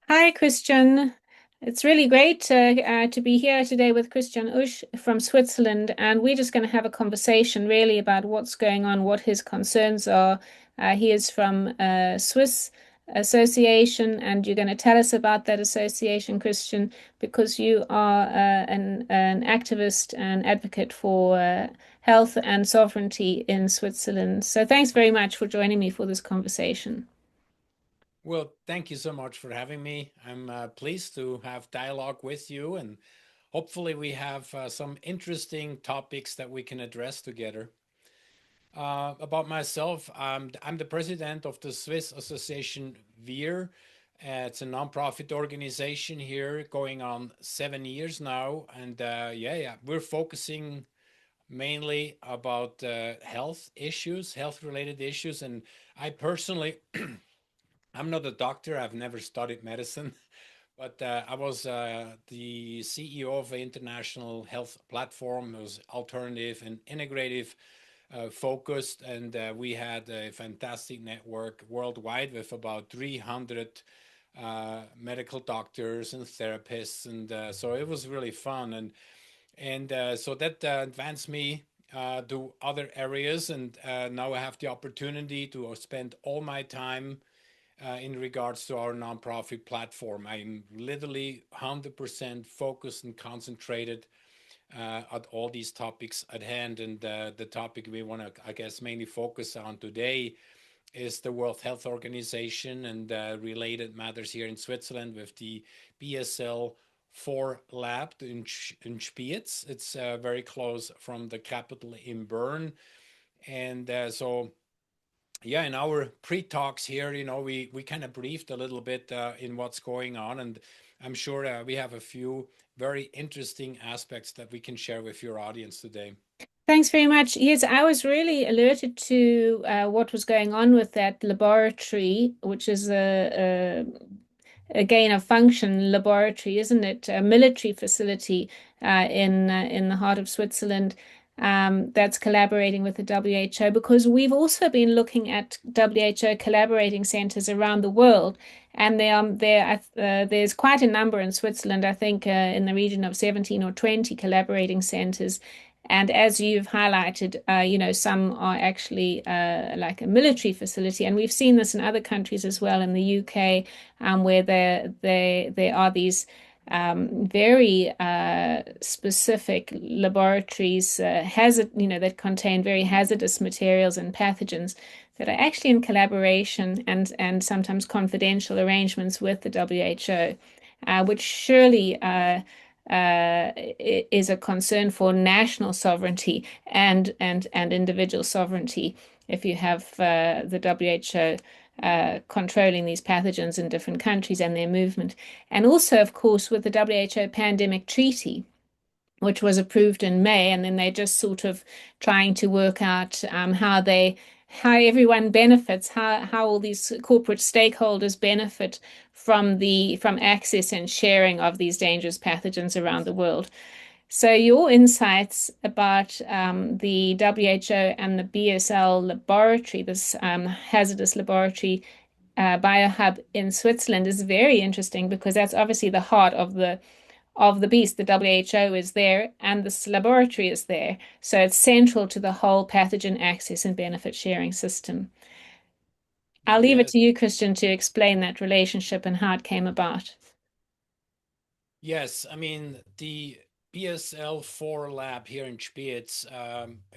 Hi, Christian. It's really great to be here today with Christian Oesch from Switzerland, and we're just going to have a conversation really about what's going on, what his concerns are. He is from Swiss Association, and you're going to tell us about that association, Christian, because you are an activist and advocate for health and sovereignty in Switzerland. So thanks very much for joining me for this conversation. Well, thank you so much for having me. I'm pleased to have dialogue with you, and hopefully, we have some interesting topics that we can address together. About myself, I'm the president of the Swiss Association WIR. It's a nonprofit organization here going on 7 years now. And yeah, we're focusing mainly about health issues, health related issues. And I personally, I'm not a doctor. I've never studied medicine, but I was the CEO of an international health platform. It was alternative and integrative focused, and we had a fantastic network worldwide with about 300 medical doctors and therapists, and so it was really fun, and so that advanced me to other areas, and now I have the opportunity to spend all my time in regards to our nonprofit platform. I'm literally 100% focused and concentrated at all these topics at hand. And the topic we want to, I guess, mainly focus on today is the World Health Organization and related matters here in Switzerland with the BSL 4 lab in Spiez. It's very close from the capital in Bern. And so yeah, in our pre-talks here, we kind of briefed a little bit in what's going on, and I'm sure we have a few very interesting aspects that we can share with your audience today. Thanks very much. Yes, I was really alerted to what was going on with that laboratory, which is a gain of function laboratory, isn't it? A military facility in the heart of Switzerland that's collaborating with the WHO, because we've also been looking at WHO collaborating centers around the world. And there's quite a number in Switzerland, I think in the region of 17 or 20 collaborating centers. And as you've highlighted, some are actually like a military facility, and we've seen this in other countries as well, in the UK, where there are these very specific laboratories, that contain very hazardous materials and pathogens that are actually in collaboration and sometimes confidential arrangements with the WHO, which surely is a concern for national sovereignty and individual sovereignty if you have the WHO controlling these pathogens in different countries and their movement. And also, of course, with the WHO pandemic treaty, which was approved in May, and then they're just sort of trying to work out how everyone benefits, how all these corporate stakeholders benefit from access and sharing of these dangerous pathogens around the world. So your insights about the WHO and the BSL laboratory, this hazardous laboratory biohub in Switzerland, is very interesting because that's obviously the heart of the beast. The WHO is there and this laboratory is there. So it's central to the whole pathogen access and benefit sharing system. I'll leave it Yes, to you, Christian, to explain that relationship and how it came about. yes. I mean, the BSL 4 lab here in Spiez,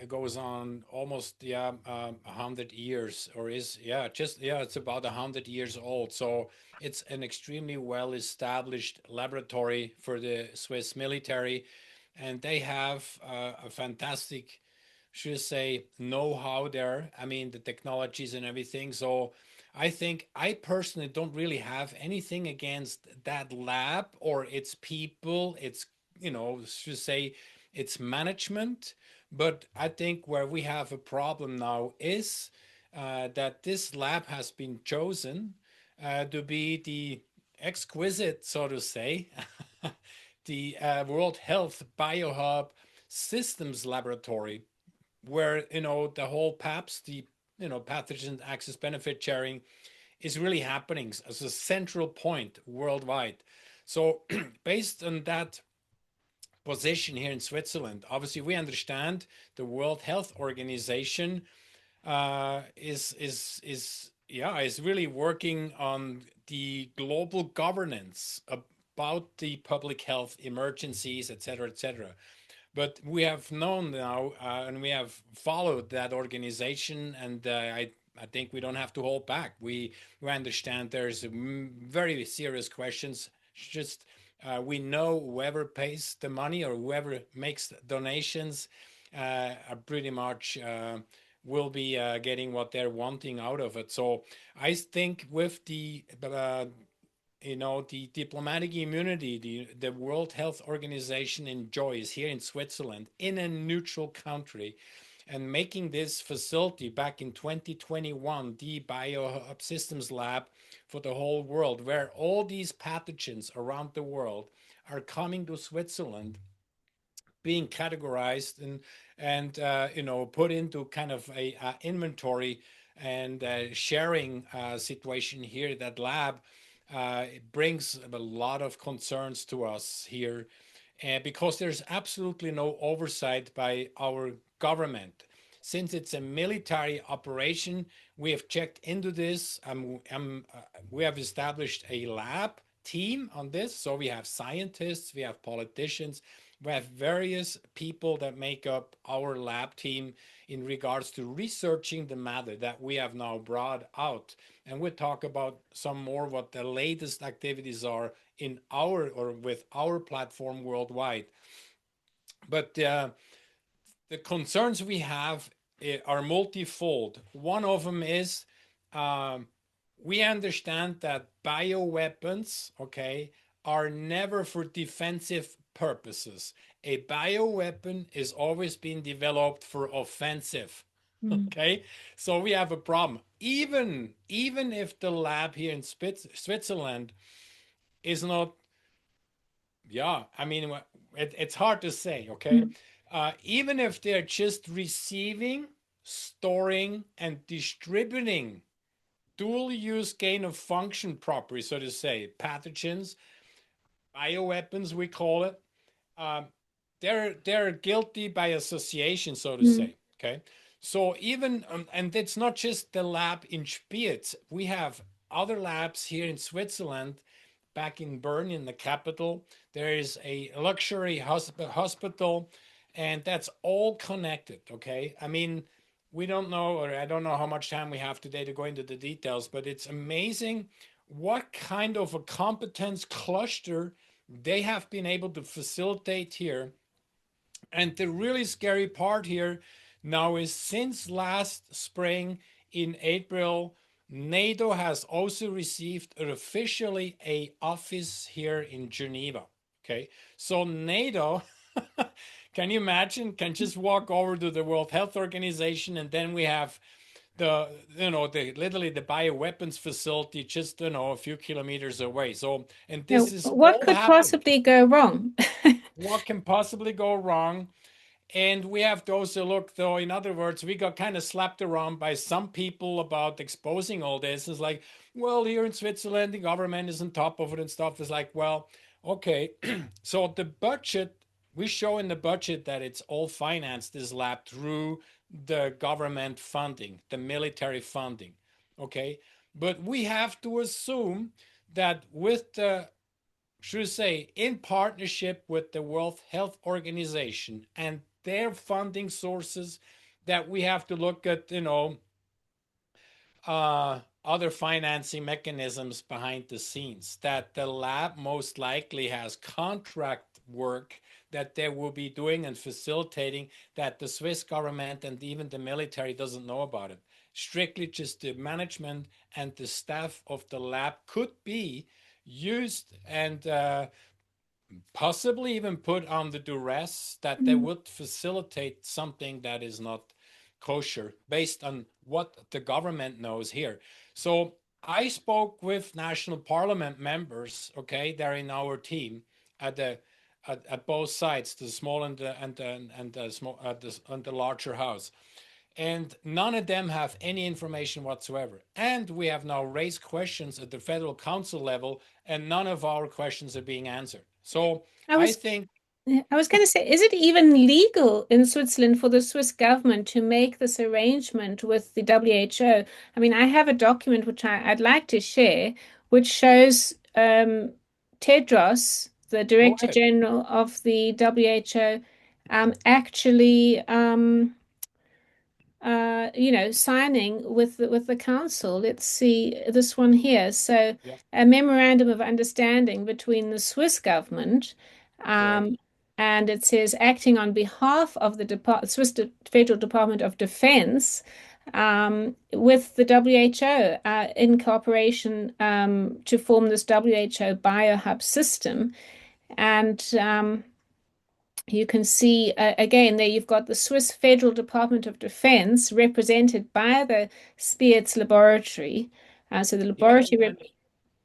it goes on almost 100 years, or is it's about 100 years old. So it's an extremely well established laboratory for the Swiss military, and they have a fantastic, should I say, know-how there. I mean, the technologies and everything. So I think I personally don't really have anything against that lab or its people, its, should say, its management. But I think where we have a problem now is that this lab has been chosen to be the exquisite, so to say, the World Health Biohub Systems Laboratory, where the whole PAPS, the pathogen access benefit sharing, is really happening as a central point worldwide. So based on that position here in Switzerland, obviously we understand the World Health Organization is really working on the global governance about the public health emergencies, etc., etc. But we have known now, and we have followed that organization, and I think we don't have to hold back. We understand there's very serious questions. Just we know whoever pays the money or whoever makes donations are pretty much will be getting what they're wanting out of it. So I think with the diplomatic immunity the World Health Organization enjoys here in Switzerland in a neutral country, and making this facility back in 2021 the Biosystems Lab for the whole world, where all these pathogens around the world are coming to Switzerland, being categorized and put into kind of a inventory and sharing situation here. That lab it brings a lot of concerns to us here, because there's absolutely no oversight by our government. Since it's a military operation, we have checked into this. We have established a lab team on this. So we have scientists, we have politicians, we have various people that make up our lab team in regards to researching the matter that we have now brought out. And we'll talk about some more what the latest activities are in our or with our platform worldwide. But the concerns we have are multifold. One of them is um, we understand that bioweapons, okay, are never for defensive purposes. A bioweapon is always being developed for offensive. Mm. Okay, so we have a problem. Even if the lab here in Switzerland is not, yeah, I mean, it's hard to say, okay? Mm. Even if they're just receiving, storing, and distributing dual use gain of function properties, so to say, pathogens, bioweapons, we call it, um, they're guilty by association, so to Mm. say, okay? So even, and it's not just the lab in Spiez, we have other labs here in Switzerland. Back in Bern, in the capital, there is a luxury hospital, and that's all connected. Okay, I mean, we don't know, or I don't know how much time we have today to go into the details, but it's amazing what kind of a competence cluster they have been able to facilitate here. And the really scary part here now is since last spring in April, NATO has also received officially a office here in Geneva. Okay, so NATO, can you imagine, can just walk over to the World Health Organization, and then we have the literally the bioweapons facility just a few kilometers away. So, and Yeah, this is what all could happening. possibly go wrong? What can possibly go wrong? And we have to also look, though, in other words, we got kind of slapped around by some people about exposing all this. It's like, well, here in Switzerland, the government is on top of it and stuff. It's like, well, okay. So the budget, we show in the budget that it's all financed, this lab, through the government funding, the military funding. Okay. But we have to assume that with the should say, in partnership with the World Health Organization and their funding sources, that we have to look at, other financing mechanisms behind the scenes. That the lab most likely has contract work that they will be doing and facilitating that the Swiss government and even the military doesn't know about it. Strictly just the management and the staff of the lab could be used and possibly even put on the duress that they Mm. would facilitate something that is not kosher based on what the government knows here. So I spoke with national parliament members, okay, they're in our team at the at both sides, the small and the small and the larger house. and none of them have any information whatsoever. And we have now raised questions at the federal council level, and none of our questions are being answered. So I I was think, I was going to say, is it even legal in Switzerland for the Swiss government to make this arrangement with the WHO? I mean, I have a document which I'd like to share, which shows Tedros, the go Director ahead. General of the WHO, actually signing with the council. Let's see this one here. So, Yeah, a memorandum of understanding between the Swiss government, correct. um, and it says acting on behalf of the Federal Department of Defense, with the WHO, in cooperation, to form this WHO biohub system. And you can see, again, there you've got the Swiss Federal Department of Defense represented by the Spiez Laboratory. So the Yeah, laboratory, and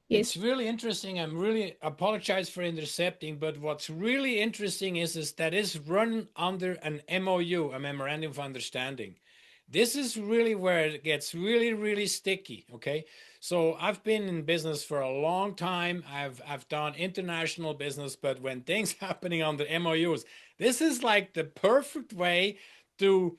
yes, it's really interesting. I'm really apologize for intercepting, but what's really interesting is that it's run under an MOU, a memorandum of understanding. This is really where it gets really, really sticky. Okay, so I've been in business for a long time. I've done international business, but when things happening on the MOUs, this is like the perfect way to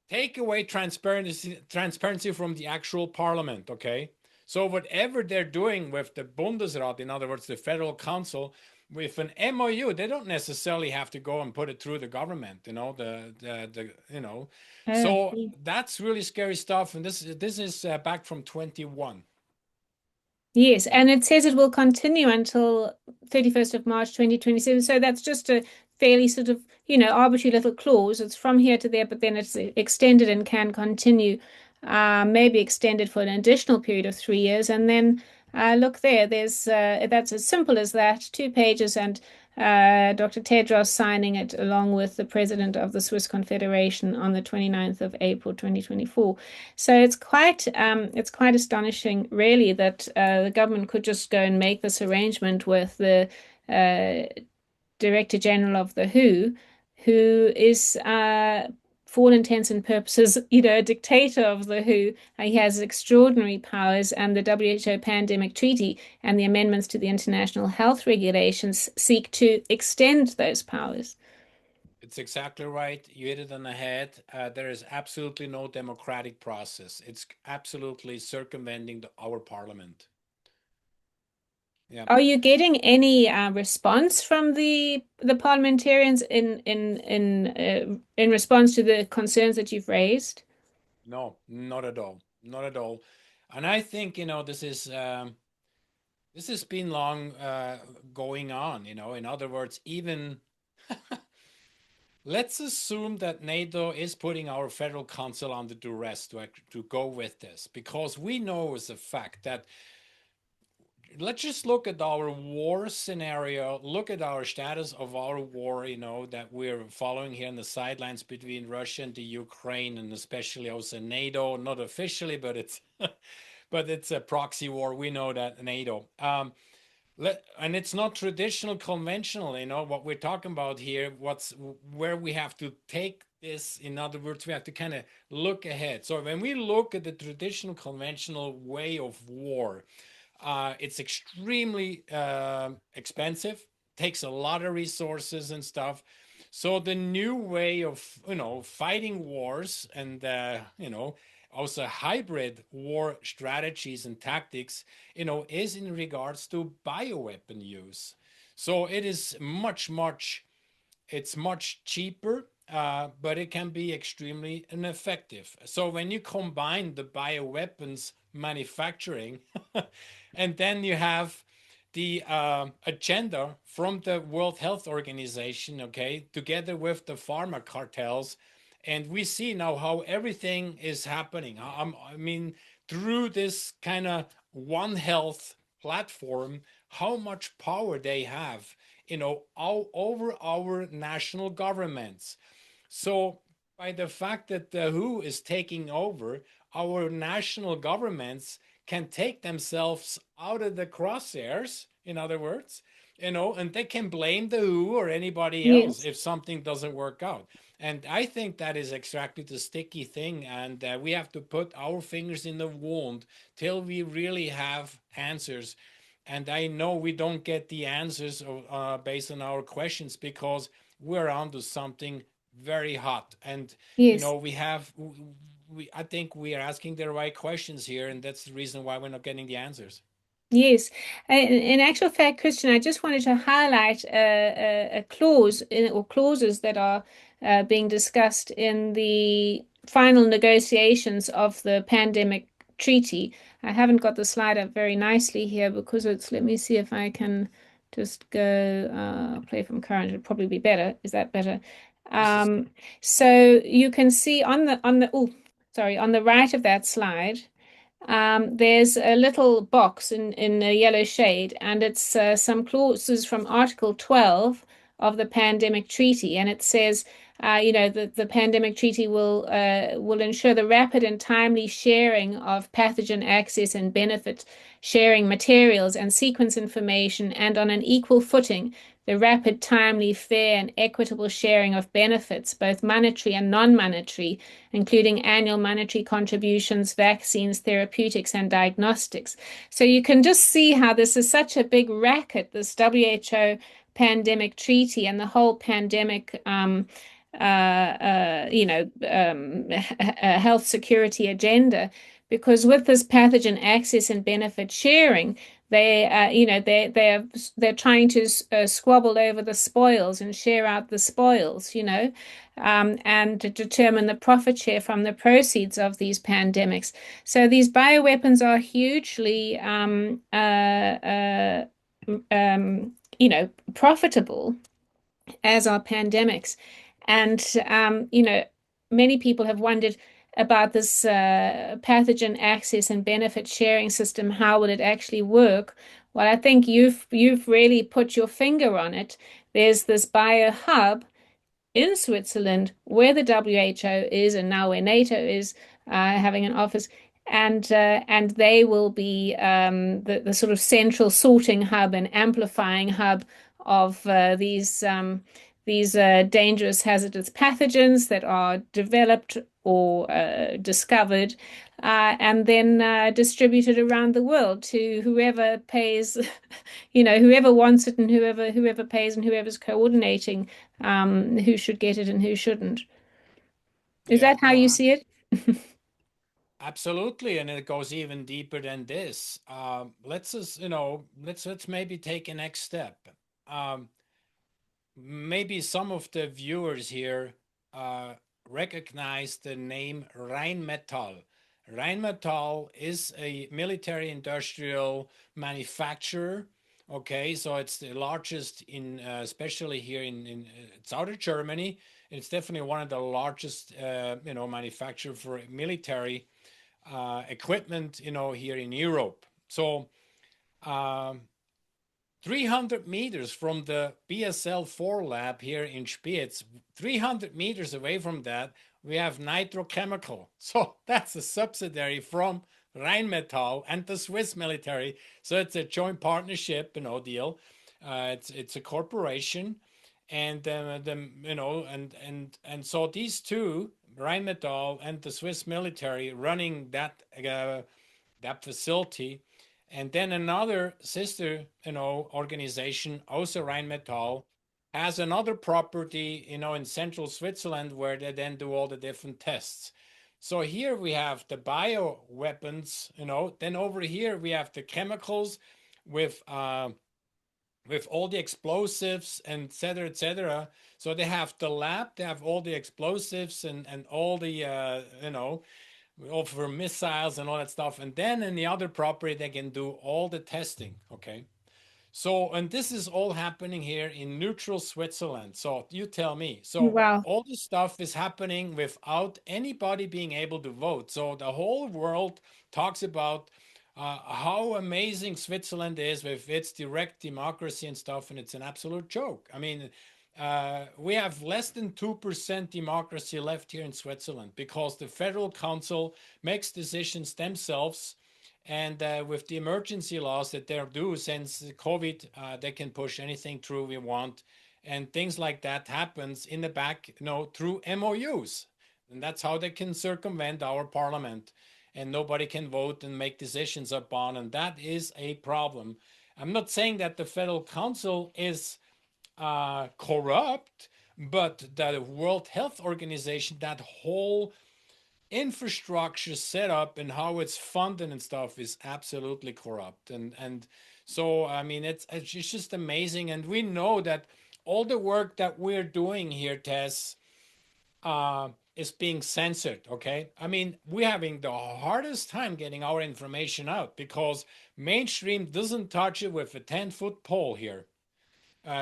take away transparency from the actual parliament. Okay, so whatever they're doing with the Bundesrat, in other words the federal council, with an MOU, they don't necessarily have to go and put it through the government, uh, so that's really scary stuff, and this is back from 21. yes, and it says it will continue until 31st of March 2027. So that's just a fairly sort of, arbitrary little clause. It's from here to there, but then it's extended and can continue, maybe extended for an additional period of 3 years. And then look there, that's as simple as that, 2 pages, and Dr. Tedros signing it along with the president of the Swiss Confederation on the 29th of April 2024. So it's quite astonishing, really, that the government could just go and make this arrangement with the uh, Director General of the who is, for all intents and purposes, a dictator of the WHO. He has extraordinary powers, and the WHO Pandemic Treaty and the amendments to the international health regulations seek to extend those powers. It's exactly right. You hit it on the head. There is absolutely no democratic process. It's absolutely circumventing our parliament. Yeah. Are you getting any response from the parliamentarians in response to the concerns that you've raised? No, not at all. Not at all. And I think, this has been long going on, In other words, even let's assume that NATO is putting our federal council under duress to go with this, because we know as a fact that, let's just look at our war scenario, look at our status of our war, that we're following here in the sidelines between Russia and the Ukraine, and especially also NATO, not officially, but it's but it's a proxy war. We know that NATO. And it's not traditional, conventional, what we're talking about here, where we have to take this. In other words, we have to kind of look ahead. So when we look at the traditional, conventional way of war, it's extremely expensive, takes a lot of resources and stuff. So the new way of fighting wars, and also hybrid war strategies and tactics, is in regards to bioweapon use. So it is it's much cheaper, but it can be extremely ineffective. So when you combine the bioweapons manufacturing, and then you have the agenda from the World Health Organization, okay, together with the pharma cartels, and we see now how everything is happening. I mean, through this kind of One Health platform, how much power they have, all over our national governments. So, by the fact that the WHO is taking over, our national governments can take themselves out of the crosshairs, in other words, and they can blame the WHO or anybody else Yes. if something doesn't work out. And I think that is exactly the sticky thing. And we have to put our fingers in the wound till we really have answers. And I know we don't get the answers based on our questions because we're onto something very hot. And, Yes. I think we are asking the right questions here. And that's the reason why we're not getting the answers. Yes. In actual fact, Christian, I just wanted to highlight a clause or clauses that are being discussed in the final negotiations of the pandemic treaty. I haven't got the slide up very nicely here because let me see if I can just go play from current. It'd probably be better. Is that better? This is Um, so you can see on the right of that slide. There's a little box in a yellow shade, and it's some clauses from Article 12 of the Pandemic Treaty, and it says, the Pandemic Treaty will ensure the rapid and timely sharing of pathogen access and benefit sharing materials and sequence information, and on an equal footing, the rapid, timely, fair, and equitable sharing of benefits, both monetary and non-monetary, including annual monetary contributions, vaccines, therapeutics, and diagnostics. So you can just see how this is such a big racket, this WHO pandemic treaty and the whole pandemic health security agenda. Because with this pathogen access and benefit sharing, they're trying to squabble over the spoils and share out the spoils, and to determine the profit share from the proceeds of these pandemics. So these bioweapons are hugely, profitable, as are pandemics. And, many people have wondered about this pathogen access and benefit sharing system. How will it actually work? Well, I think you've really put your finger on it. There's this biohub in Switzerland, where the WHO is, and now where NATO is having an office, and they will be the sort of central sorting hub and amplifying hub of these dangerous hazardous pathogens that are developed or discovered, and then distributed around the world to whoever pays, whoever wants it, and whoever pays and whoever's coordinating who should get it and who shouldn't. Is Yeah, that how no, you see it? absolutely, and it goes even deeper than this. Let's just, let's maybe take a next step. Um, Maybe some of the viewers here uh, recognize the name Rheinmetall. Rheinmetall is a military industrial manufacturer. Okay, so it's the largest especially here in southern Germany. It's definitely one of the largest, manufacturer for military equipment, here in Europe. So, um, 300 meters from the BSL-4 lab here in Spiez, 300 meters away from that, we have Nitrochemical. So that's a subsidiary from Rheinmetall and the Swiss military. So it's a joint partnership, deal. It's a corporation, and and so these two, Rheinmetall and the Swiss military, running that facility. And then another sister, organization, also Rheinmetall, has another property, in central Switzerland where they then do all the different tests. So here we have the bioweapons, then over here we have the chemicals with all the explosives and et cetera, et cetera. So they have the lab, they have all the explosives and all the for missiles and all that stuff. And then in the other property, they can do all the testing. Okay. So, and this is all happening here in neutral Switzerland. So you tell me. So Wow. all this stuff is happening without anybody being able to vote. So the whole world talks about how amazing Switzerland is with its direct democracy and stuff, and it's an absolute joke. I mean, we have less than 2% democracy left here in Switzerland because the Federal Council makes decisions themselves. And with the emergency laws that they're due since COVID, they can push anything through we want. and things like that happens in the back, through MOUs. And that's how they can circumvent our parliament and nobody can vote and make decisions upon. And that is a problem. I'm not saying that the federal council is corrupt, but the World Health Organization, that whole infrastructure set up and how it's funded and stuff is absolutely corrupt. And so I mean it's just amazing. And we know that all the work that we're doing here, Tess, is being censored. Okay, I mean we're having the hardest time getting our information out because mainstream doesn't touch it with a 10-foot pole here.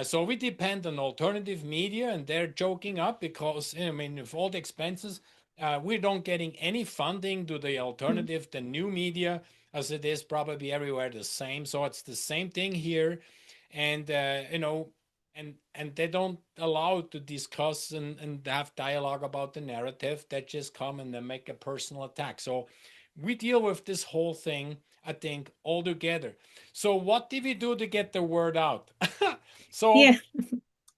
So we depend on alternative media, and they're joking up because I mean, with all the expenses, we don't getting any funding to the Mm. alternative, the new media, as it is probably everywhere the same. So it's the same thing here, and and they don't allow to discuss and have dialogue about the narrative. They just come and they make a personal attack. So we deal with this whole thing, I think, all together. So what did we do to get the word out? So Yeah.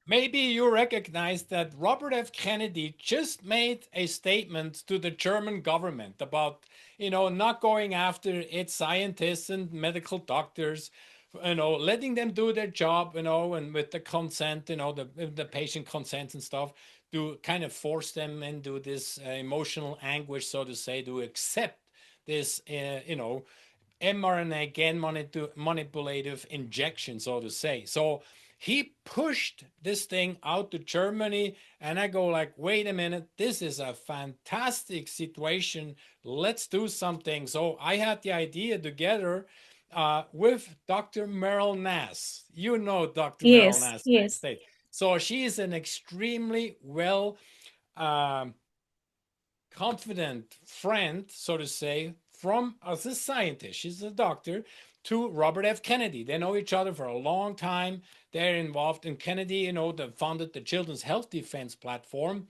maybe you recognize that Robert F. Kennedy just made a statement to the German government about, not going after its scientists and medical doctors, letting them do their job, and with the consent, the patient consent and stuff, to kind of force them into this emotional anguish, so to say, to accept this, mRNA again manipulative injection, so to say. So he pushed this thing out to Germany, and I go like, wait a minute, this is a fantastic situation. Let's do something. So I had the idea together with Dr. Meryl Nass. You know Dr. Meryl Yes, Nass, United yes. States. So she is an extremely well um, confident friend, so to say, from as a scientist, she's a doctor, to Robert F. Kennedy. They know each other for a long time. They're involved in Kennedy, that founded the Children's Health Defense Platform.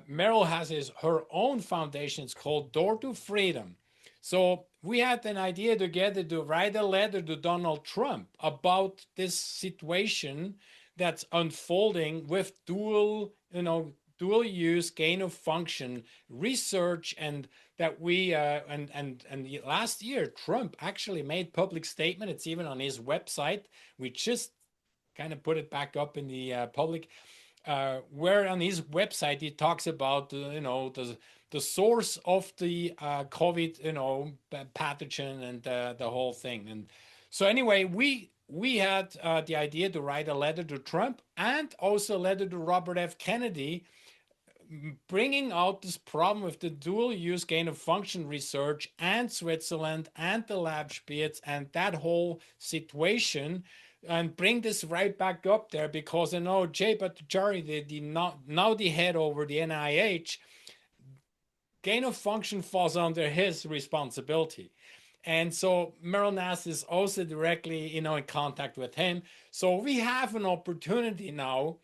Merrill has her own foundation. It's called Door to Freedom. So we had an idea together to write a letter to Donald Trump about this situation that's unfolding with dual use gain of function research, and that we and last year Trump actually made public statement. It's even on his website. We just kind of put it back up in the public, where on his website he talks about the source of the COVID pathogen and the whole thing. And so anyway, we had the idea to write a letter to Trump and also a letter to Robert F. Kennedy, bringing out this problem with the dual use gain of function research and Switzerland and the lab Spiez and that whole situation, and bring this right back up there because I know Jay Bhattacharya, now the head over the NIH, gain of function falls under his responsibility. And so Meryl Nass is also directly, in contact with him. So we have an opportunity now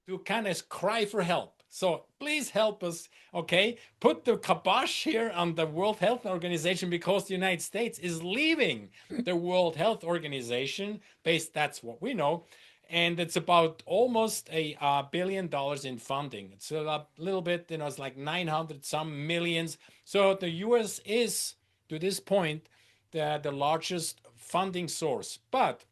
to kind of cry for help. So please help us, okay? Put the kibosh here on the World Health Organization because the United States is leaving the World Health Organization. That's what we know. And it's about almost $1 billion in funding. It's a little bit, it's like 900 some millions. So the US is, to this point, the largest funding source. But,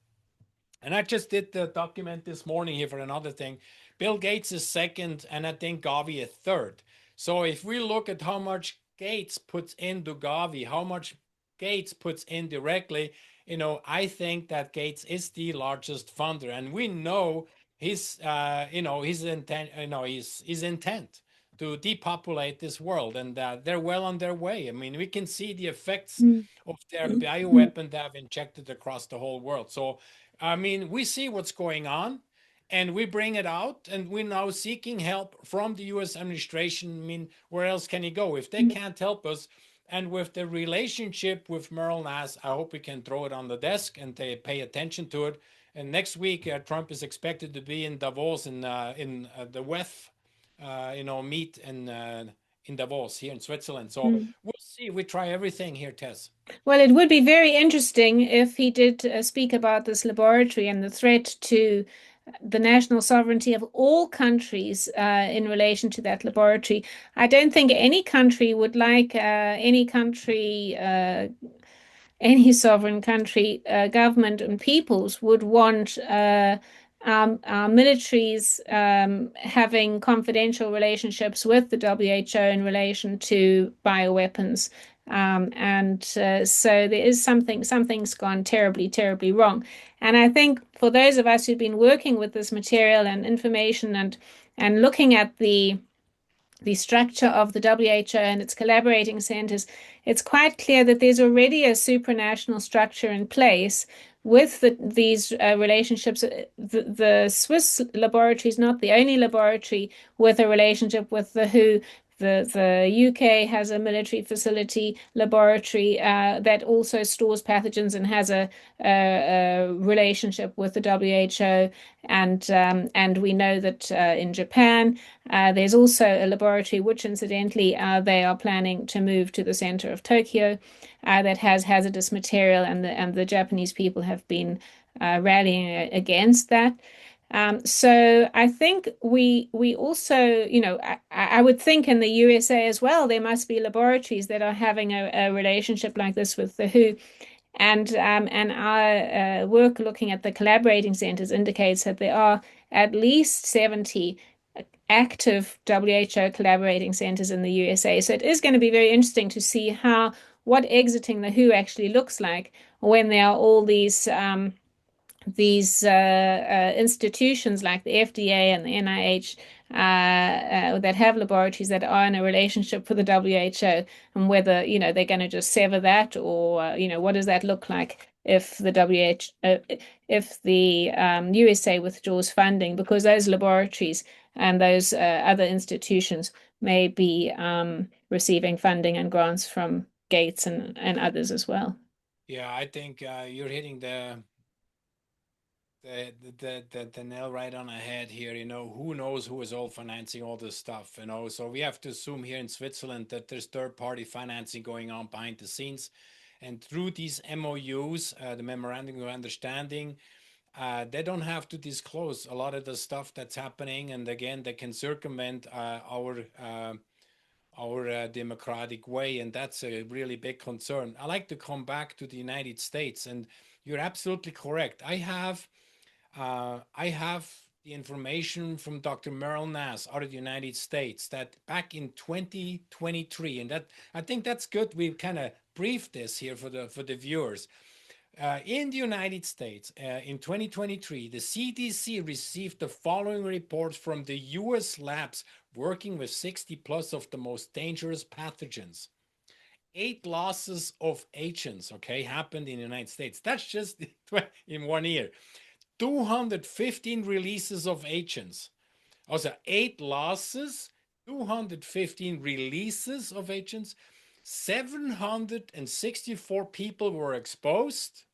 and I just did the document this morning here for another thing, Bill Gates is second, and I think Gavi is third. So if we look at how much Gates puts into Gavi, how much Gates puts in directly, I think that Gates is the largest funder, and we know his intent, his intent to depopulate this world, and they're well on their way. I mean, we can see the effects Mm. of their Mm. bioweapon they have injected across the whole world. So, I mean, we see what's going on and we bring it out, and we're now seeking help from the US administration. I mean, where else can he go if they Mm. can't help us? And with the relationship with Meryl Nass, I hope we can throw it on the desk and they pay attention to it. And next week, Trump is expected to be in Davos in the WEF, meet in Davos here in Switzerland. So Mm. we'll see. We try everything here, Tess. Well, it would be very interesting if he did speak about this laboratory and the threat to the national sovereignty of all countries in relation to that laboratory. I don't think any country would like any sovereign country, government and peoples would want our militaries having confidential relationships with the WHO in relation to bioweapons. So there is something's gone terribly, terribly wrong. And I think for those of us who've been working with this material and information and looking at the structure of the WHO and its collaborating centers, it's quite clear that there's already a supranational structure in place with these relationships. The Swiss laboratory is not the only laboratory with a relationship with the WHO. The UK has a military facility laboratory that also stores pathogens and has a relationship with the WHO. And we know that in Japan, there's also a laboratory, which incidentally they are planning to move to the center of Tokyo, that has hazardous material, and the Japanese people have been rallying against that. So I think we also, I would think in the USA as well, there must be laboratories that are having a relationship like this with the WHO. And our work looking at the collaborating centers indicates that there are at least 70 active WHO collaborating centers in the USA. So it is going to be very interesting to see what exiting the WHO actually looks like when there are all these institutions like the FDA and the NIH that have laboratories that are in a relationship with the WHO, and whether they're going to just sever that, or what does that look like if the if the USA withdraws funding, because those laboratories and those other institutions may be receiving funding and grants from Gates and others as well. Yeah, I think you're hitting the nail right on the head here. Who knows who is all financing all this stuff, so we have to assume here in Switzerland that there's third-party financing going on behind the scenes, and through these MOUs, the memorandum of understanding, they don't have to disclose a lot of the stuff that's happening, and again they can circumvent our democratic way, and that's a really big concern. I like to come back to the United States, and you're absolutely correct. I have the information from Dr. Merrill Nass out of the United States that back in 2023, and that I think that's good. We've kind of briefed this here for the viewers. In the United States, in 2023, the CDC received the following reports from the US labs working with 60 plus of the most dangerous pathogens. 8 losses of agents, okay, happened in the United States. That's just in 1 year. 215 releases of agents. Also, 8 losses, 215 releases of agents, 764 people were exposed.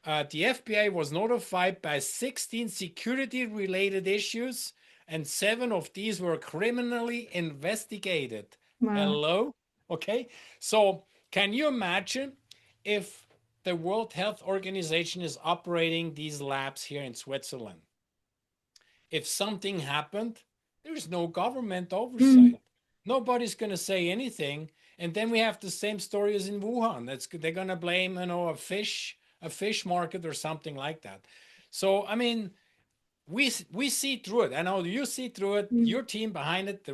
The FBI was notified by 16 security-related issues, and 7 of these were criminally investigated. Wow. Hello? Okay, so can you imagine if the World Health Organization is operating these labs here in Switzerland? If something happened, there's no government Mm. oversight. Nobody's going to say anything. And then we have the same story as in Wuhan. They're going to blame, a fish market or something like that. So, I mean, we see through it. I know you see through it. Mm. Your team behind it,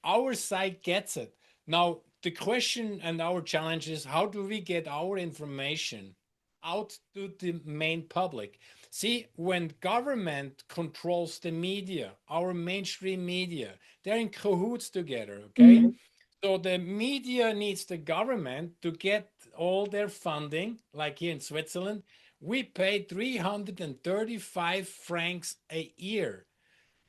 our side gets it. Now, the question and our challenge is, how do we get our information out to the main public? See, when government controls the media, our mainstream media, they're in cahoots together, okay? Mm. So the media needs the government to get all their funding, like here in Switzerland. We pay 335 francs a year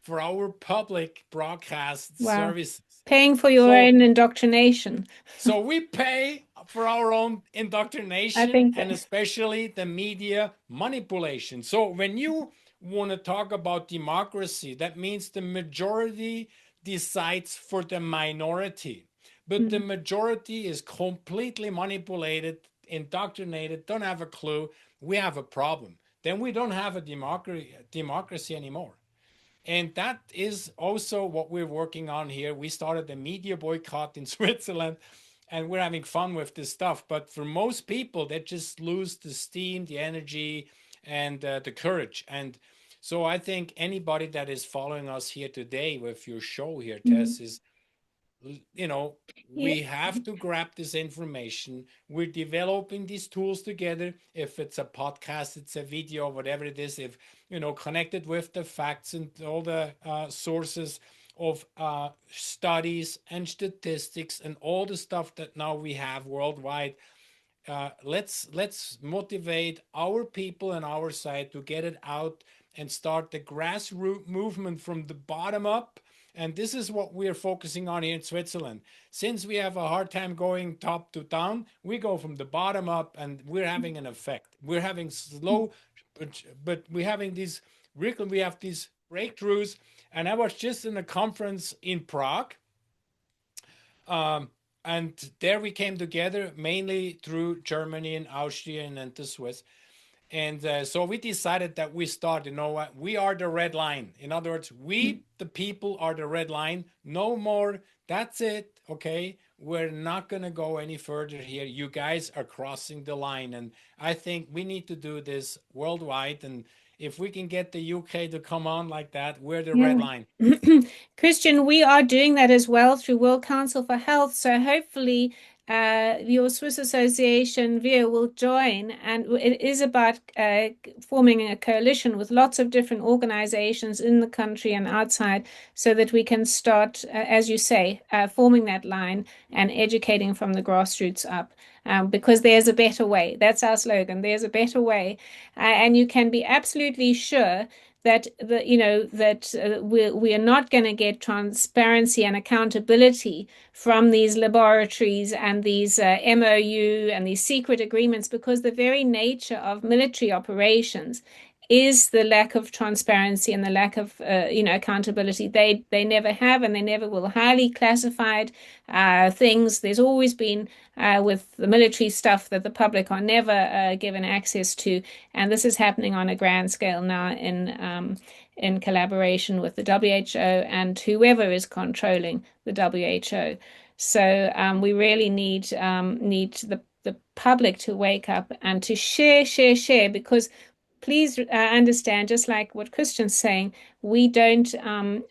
for our public broadcast Wow. services. Paying for your So own indoctrination. so we pay for our own I indoctrination think and that. especially the media manipulation. So when you want to talk about democracy, that means the majority decides for the minority. But the Mm. majority is completely manipulated, indoctrinated, don't have a clue. We have a problem. then we don't have a democracy anymore. And that is also what we're working on here. We started a media boycott in Switzerland, and we're having fun with this stuff. But for most people, they just lose the steam, the energy, and the courage. And so I think anybody that is following us here today with your show here, Mhm. Tess, is, you know, Yeah. we have to grab this information. We're developing these tools together. If it's a podcast, it's a video, whatever it is, if, connected with the facts and all the sources of studies and statistics and all the stuff that now we have worldwide. Let's motivate our people and our side to get it out and start the grassroots movement from the bottom up. And this is what we're focusing on here in Switzerland. Since we have a hard time going top to down, we go from the bottom up, and we're having an effect. We're having slow, but we're having these we have these breakthroughs. And I was just in a conference in Prague, um, and there we came together mainly through Germany and Austria and the Swiss. And so we decided that we start, you know what, we are the red line. In other words, we, the people, are the red line. No more. That's it. Okay. We're not going to go any further here. You guys are crossing the line. And I think we need to do this worldwide. And if we can get the UK to come on like that, we're the red Yeah. line. Christian, we are doing that as well through World Council for Health. So hopefully, your Swiss Association WIR will join. And it is about forming a coalition with lots of different organizations in the country and outside so that we can start, as you say, forming that line and educating from the grassroots up. Because there's a better way. That's our slogan. There's a better way. And you can be absolutely sure that we are not going to get transparency and accountability from these laboratories and these MOU and these secret agreements, because the very nature of military operations is the lack of transparency and the lack of accountability. They never have, and they never will. Highly classified things. There's always been with the military stuff that the public are never given access to, and this is happening on a grand scale now in collaboration with the WHO and whoever is controlling the WHO. So we really need the public to wake up and to share, because please understand, just like what Christian's saying, we don't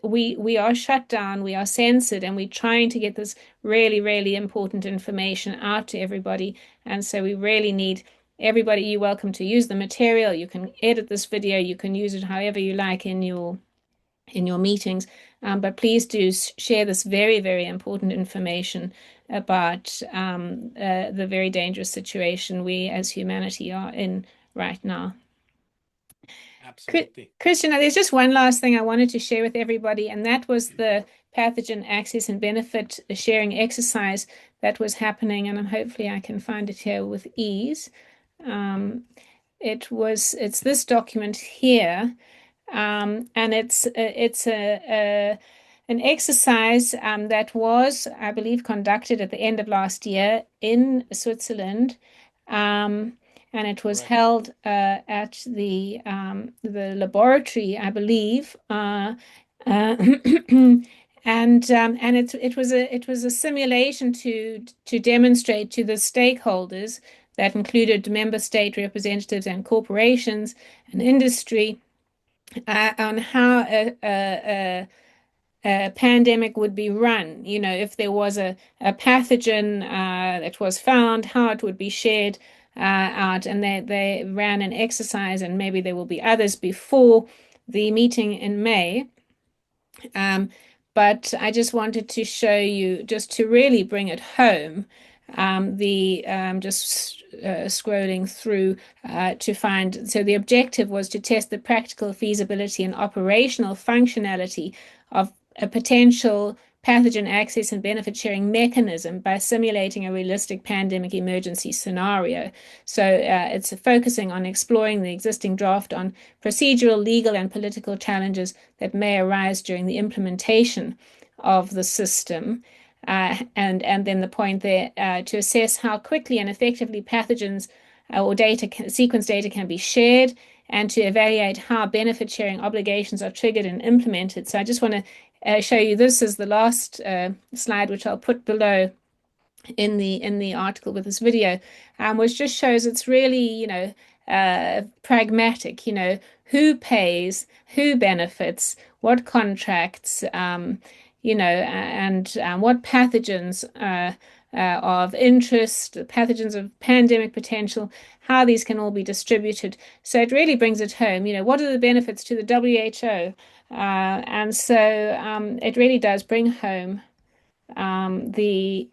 we are shut down, we are censored, and we're trying to get this really important information out to everybody. And so we really need everybody. You're welcome to use the material. You can edit this video, you can use it however you like in your meetings, but please do share this very important information about the very dangerous situation we as humanity are in right now. Absolutely. Christian, there's just one last thing I wanted to share with everybody, and that was the pathogen access and benefit sharing exercise that was happening, and hopefully I can find it here with ease. It's this document here, and it's an exercise that was, I believe, conducted at the end of last year in Switzerland. And it was Correct. held at the laboratory, I believe, and it was a simulation to demonstrate to the stakeholders that included member state representatives and corporations and industry on how a pandemic would be run. You know, if there was a pathogen that was found, how it would be shared out. And they ran an exercise, and maybe there will be others before the meeting in May. But I just wanted to show you, just to really bring it home, just scrolling through to find. So the objective was to test the practical feasibility and operational functionality of a potential pathogen access and benefit sharing mechanism by simulating a realistic pandemic emergency scenario. So it's focusing on exploring the existing draft on procedural, legal, and political challenges that may arise during the implementation of the system. And then the point there to assess how quickly and effectively pathogens or sequence data can be shared, and to evaluate how benefit sharing obligations are triggered and implemented. So I just want to show you this as the last slide, which I'll put below in the article with this video, which just shows it's really, pragmatic, who pays, who benefits, what contracts, and what pathogens are of interest, pathogens of pandemic potential, how these can all be distributed. So it really brings it home, what are the benefits to the WHO? And so it really does bring home the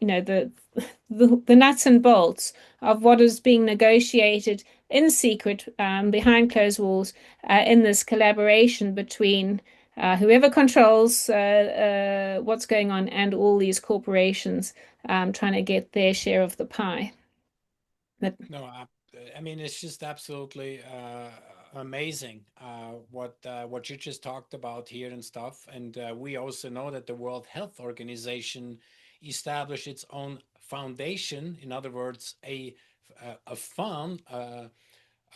the nuts and bolts of what is being negotiated in secret behind closed walls in this collaboration between whoever controls what's going on and all these corporations trying to get their share of the pie. But No, I mean it's just absolutely amazing what you just talked about here and stuff. And we also know that the World Health Organization established its own foundation. In other words, a fund.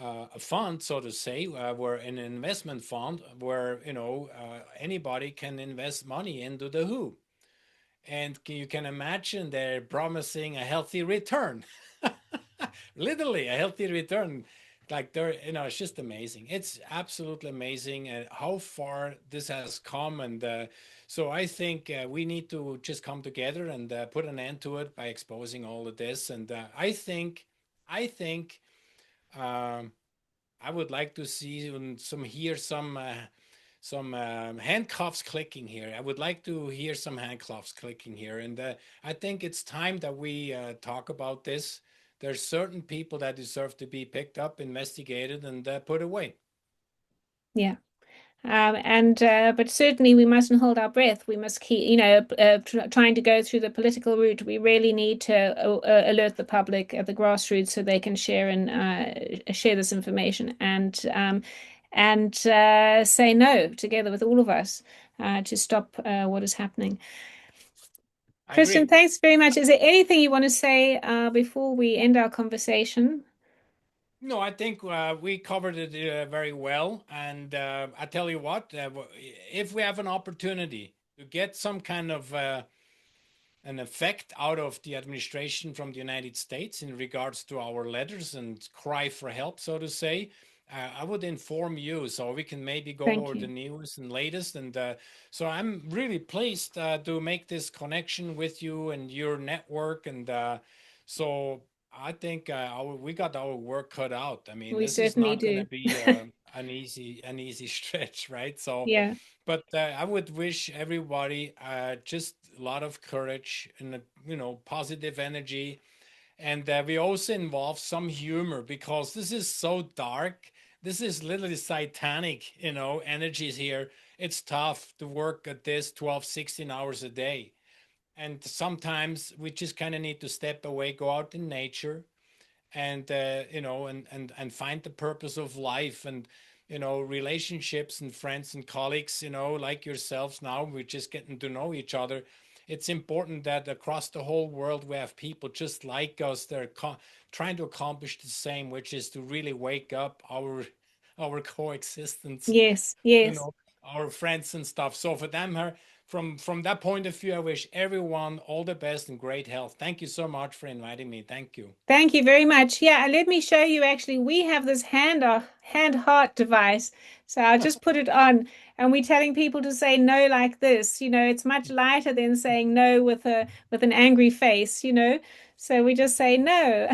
A fund, so to say, where an investment fund where anybody can invest money into the WHO, and you can imagine they're promising a healthy return. Literally a healthy return. Like they're, it's just amazing. It's absolutely amazing how far this has come. And so I think we need to just come together and put an end to it by exposing all of this. And I think um, I would like to see some handcuffs clicking here. I would like to hear some handcuffs clicking here, and I think it's time that we talk about this. There's certain people that deserve to be picked up, investigated, and put away. yeah. And but certainly we mustn't hold our breath. We must keep, trying to go through the political route. We really need to alert the public at the grassroots so they can share and share this information and say no together with all of us to stop what is happening. I Christian, agree. thanks very much. Is there anything you want to say before we end our conversation? No, I think we covered it very well. And I tell you what, if we have an opportunity to get some kind of an effect out of the administration from the United States in regards to our letters and cry for help, so to say, I would inform you so we can maybe go Thank over the you. news and latest. And so I'm really pleased to make this connection with you and your network. And so I think we got our work cut out. I mean, We this is certainly not going to do. be an easy stretch, right? So Yeah. but I would wish everybody just a lot of courage and positive energy, and we also involve some humor because this is so dark. This is literally satanic, energies here. It's tough to work at this 12, 16 hours a day, and sometimes we just kind of need to step away, go out in nature, and and find the purpose of life, and relationships and friends and colleagues, like yourselves. Now we're just getting to know each other. It's important that across the whole world we have people just like us. They're trying to accomplish the same, which is to really wake up our coexistence, Yes. Yes. our friends and stuff. So for them, from that point of view, I wish everyone all the best and great health. Thank you so much for inviting me. Thank you. Thank you very much. Yeah, and let me show you actually, we have this hand heart device. So I'll just put it on and we're telling people to say no like this. It's much lighter than saying no with an angry face. So we just say no.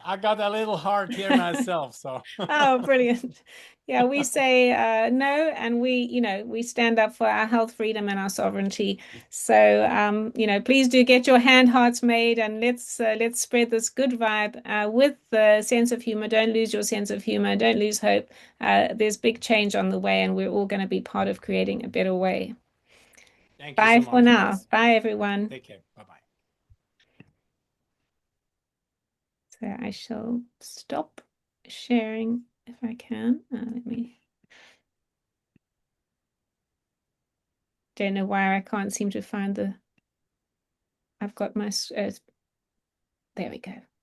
I got a little heart here myself, so Oh, brilliant. Yeah, we say no, and we stand up for our health, freedom, and our sovereignty. So, please do get your hand hearts made, and let's spread this good vibe with the sense of humor. Don't lose your sense of humor. Don't lose hope. There's big change on the way, and we're all going to be part of creating a better way. thank you Bye so for much, now. Tess. Bye, everyone. Take care. Bye bye. So I shall stop sharing if I can. Let me. Don't know why I can't seem to find I've got my, there we go.